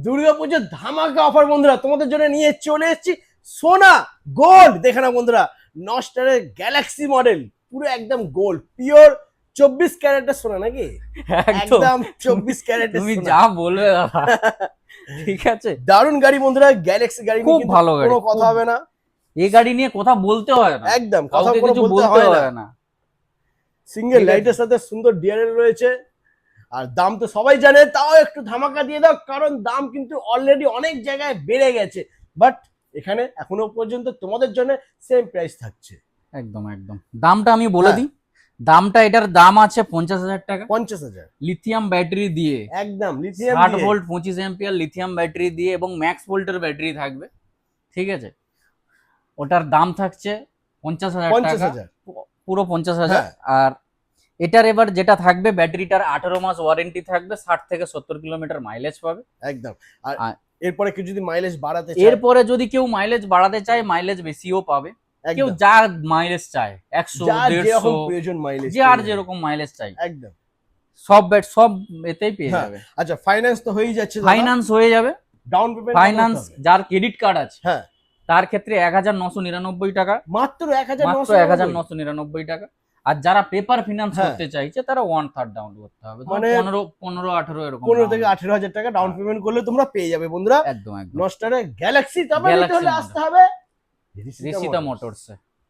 দুর্গাপুজোর ধামাকা অফার বন্ধুরা তোমাদের জন্য নিয়ে চলে এসেছি সোনা গোল্ড। দেখে না বন্ধুরা, নস্টারের গ্যালাক্সি মডেল, পুরো একদম গোল্ড, পিওর 24 ক্যারেটের সোনা নাকি? একদম 24 ক্যারেটের তুমি সোনা। যা বলবে দাদা ঠিক আছে, দারুণ গাড়ি বন্ধুরা, গ্যালাক্সি গাড়ি খুব নিয়ে ভালো গাড়ি, কোনো কথা হবে না। এই গাড়ি নিয়ে কথা বলতে হয় না, একদম কথা কাউকে কোনো কিছু বলতে বলতে হয় হয় না। না। সিঙ্গেল ঠিক আছে। লাইটের সাথে সুন্দর ডিআরএল রয়েছে, আর দাম তো সবাই জানে, তাও একটু ধামাকা দিয়ে দাও, কারণ দাম কিন্তু অলরেডি অনেক জায়গায় বেড়ে গেছে, বাট এখানে এখনো পর্যন্ত তোমাদের জন্য সেম প্রাইস থাকছে। একদম একদম দামটা আমি বলে হ্যাঁ। দিই, দামটা এটার দাম আছে 50,000 টাকা, 50,000 লিথিয়াম ব্যাটারি দিয়ে, একদম লিথিয়াম 60 দিয়ে। ভোল্ট 25 অ্যাম্পিয়ার লিথিয়াম ব্যাটারি দিয়ে এবং ম্যাক্স ভোল্টের ব্যাটারি থাকবে। ঠিক আছে, ওটার দাম থাকছে 50,000 টাকা, 50,000 পুরো 50,000। হ্যাঁ। আর এটার এবার যেটা থাকবে, ব্যাটারিটার 18 মাস ওয়ারেন্টি থাকবে, 60 থেকে 70 কিলোমিটার মাইলেজ পাবে। একদম। আর আর এরপরে কেউ যদি মাইলেজ বাড়াতে চায়, এরপরে যদি কেউ মাইলেজ বাড়াতে চায়, মাইলেজ বেশিও পাবে। কেউ একদম যা মাইলেজ চায়, 100 যার যেরকম 150, প্রয়োজন মাইলেজ, যে আর যেরকম মাইলেজ চাই, একদম। সব এতেই পেয়ে হ্যাঁ। যাবে। আচ্ছা, ফাইন্যান্স তো হয়েই যাচ্ছে, ফাইন্যান্স হয়ে যাবে। ডাউন পেমেন্ট ফাইন্যান্স যার ক্রেডিট কার্ড আছে, হ্যাঁ, তার ক্ষেত্রে 1999 টাকা, মাত্র মাত্র 1999 টাকা। আর যারা পেপার ফিনান্স হ্যাঁ। করতে চাইছে, তারা 1/3 ডাউন করতে হবে, মানে 15-18 এরকম 15 down। থেকে 18,000 টাকা ডাউন পেমেন্ট করলে তোমরা পেয়ে যাবে বন্ধুরা একদম একদম নস্টারের গ্যালাক্সি। তারপরে নিতে Galaxy হলে model। আসতে হবে ঋষিতা মোটরসে।